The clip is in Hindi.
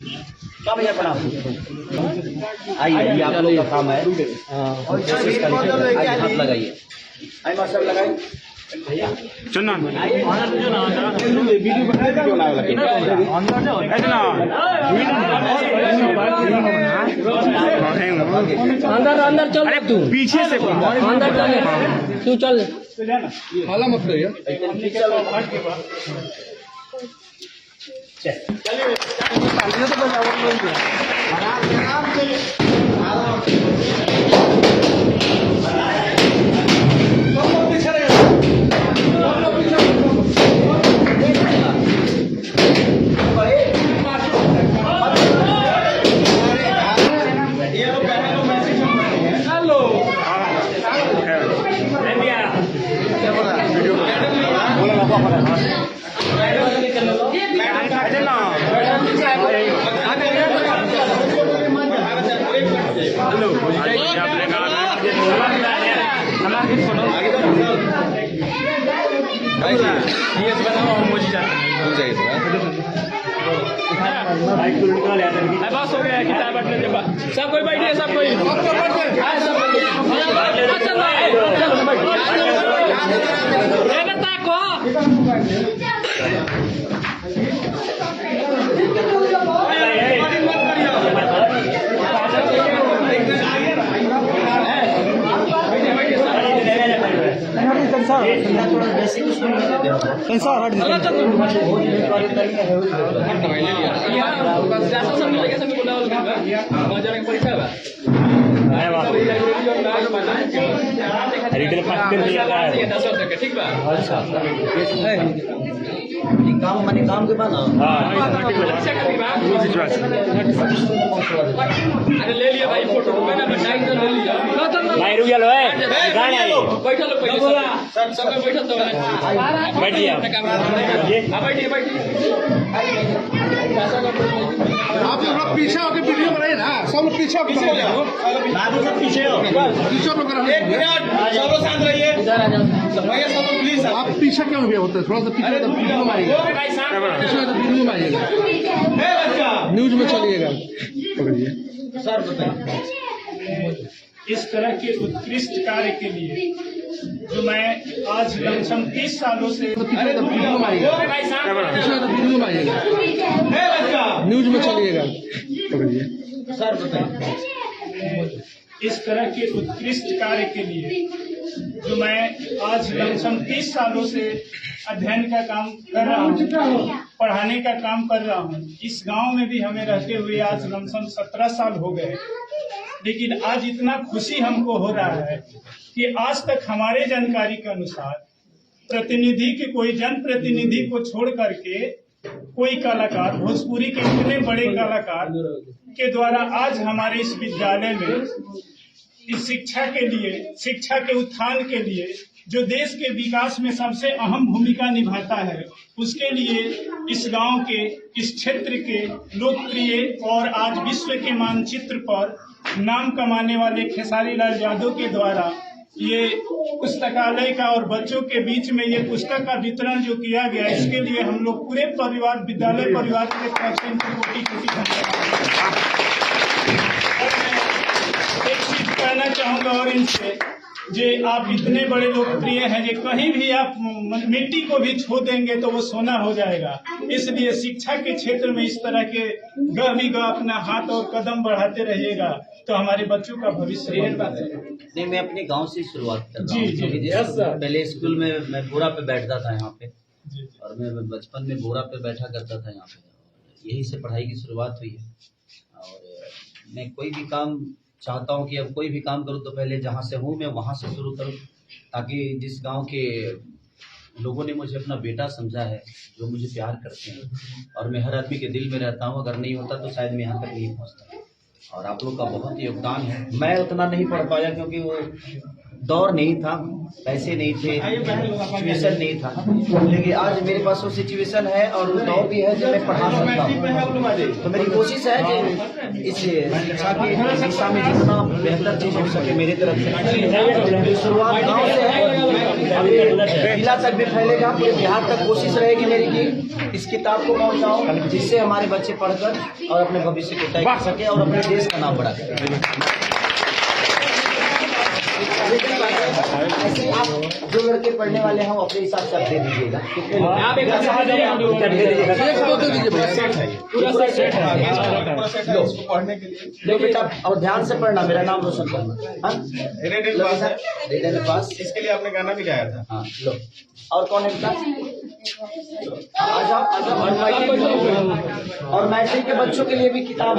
क्या भैया प्रणाम। आइए, आप लोग का काम है। हाथ लगाइए। सब लगाइए। चंदन अंदर अंदर चल तू, पीछे से अंदर चल तू, चल हाला मत रहिए। बस हो गया किताब बैठने के बाद सब कोई बैठिए, सब कोई काम माने काम के बाद अरे ले लिया भाई फोटो ले लिया भाई रुक जा लो बैठो सब बैठो तो बैठिए आप लोग पीछे होकर वीडियो बनाए ना, सब लोग पीछे होकर पीछे हो। सब शांत रहिए भैया, सब प्लीज। आप पीछे क्यों भी होते हैं? थोड़ा सा पीछे तो वीडियो में आइएगा, पीछे तो वीडियो में आइएगा, न्यूज में चलिएगा। पकड़िए सर, बताइए। इस तरह के उत्कृष्ट कार्य के लिए जो मैं आज लमसम 30 सालों से पीछे तो वीडियो में आइएगा, पीछे तो वीडियो में आइएगा, न्यूज में चलिएगा। पकड़िए सर, बताइए। इस तरह के उत्कृष्ट कार्य के लिए जो मैं आज लमसम 30 सालों से अध्ययन का काम कर रहा हूँ, पढ़ाने का काम कर रहा हूँ। इस गांव में भी हमें रहते हुए आज लमसम 17 साल हो गए, लेकिन आज इतना खुशी हमको हो रहा है कि आज तक हमारे जानकारी के अनुसार प्रतिनिधि के कोई जनप्रतिनिधि को छोड़ करके कोई कलाकार, भोजपुरी के इतने बड़े कलाकार के द्वारा आज हमारे इस विद्यालय में इस शिक्षा के उत्थान के लिए जो देश के विकास में सबसे अहम भूमिका निभाता है, उसके लिए इस गांव के, इस क्षेत्र के लोकप्रिय और आज विश्व के मानचित्र पर नाम कमाने वाले खेसारी लाल यादव के द्वारा ये पुस्तकालय का और बच्चों के बीच में ये पुस्तक का वितरण जो किया गया, इसके लिए हम लोग पूरे परिवार, विद्यालय परिवार के तरफ से इनको कोटि-कोटि धन्यवाद। एक चीज कहना चाहूँगा और इनसे, जे आप इतने बड़े लोकप्रिय हैं, जे कहीं भी आप मिट्टी को भी छू देंगे तो वो सोना हो जाएगा। इसलिए शिक्षा के क्षेत्र में इस तरह के अपना हाथ और कदम बढ़ाते रहिएगा तो हमारे बच्चों का भविष्य नहीं, मैं अपने गांव से शुरुआत कर रहा हूँ। जी। पहले स्कूल में मैं बोरा पे बैठता था यहाँ पे, और मैं बचपन में बोरा पे बैठा करता था यहाँ पे, यही से पढ़ाई की शुरुआत हुई है। और मैं कोई भी काम चाहता हूँ कि अब कोई भी काम करूँ तो पहले जहाँ से हूँ मैं वहाँ से शुरू करूँ, ताकि जिस गांव के लोगों ने मुझे अपना बेटा समझा है, जो मुझे प्यार करते हैं, और मैं हर आदमी के दिल में रहता हूँ, अगर नहीं होता तो शायद मैं यहाँ तक नहीं पहुँचता। और आप लोग का बहुत योगदान है। मैं उतना नहीं पढ़ पाया क्योंकि वो दौर नहीं था, पैसे नहीं थे, सिचुएशन नहीं था, लेकिन आज मेरे पास वो सिचुएशन है और वो दौर भी है जब मैं पढ़ा सकता हूँ। तो मेरी कोशिश है कि इस शिक्षा के दिशा में जितना बेहतर चीज हो सके मेरी तरफ से। शुरुआत गाँव से है, जिला तक भी फैलेगा, पूरे बिहार तक कोशिश रहेगी मेरी कि इस किताब को पहुँचाऊँ, जिससे हमारे बच्चे पढ़कर और अपने भविष्य को तय कर सके और अपने देश का नाम बढ़ा सके। ऐसे आप जो लड़के पढ़ने वाले हैं अपने हिसाब से आप दे दीजिएगा। कितने लोग? लो बेटा, और ध्यान से पढ़ना, मेरा नाम रोशन करना। इसके लिए आपने गाना भी गाया था। हाँ लो, और कौन है बेटा? आ जाओ। और मैट्रिक के बच्चों के लिए भी किताब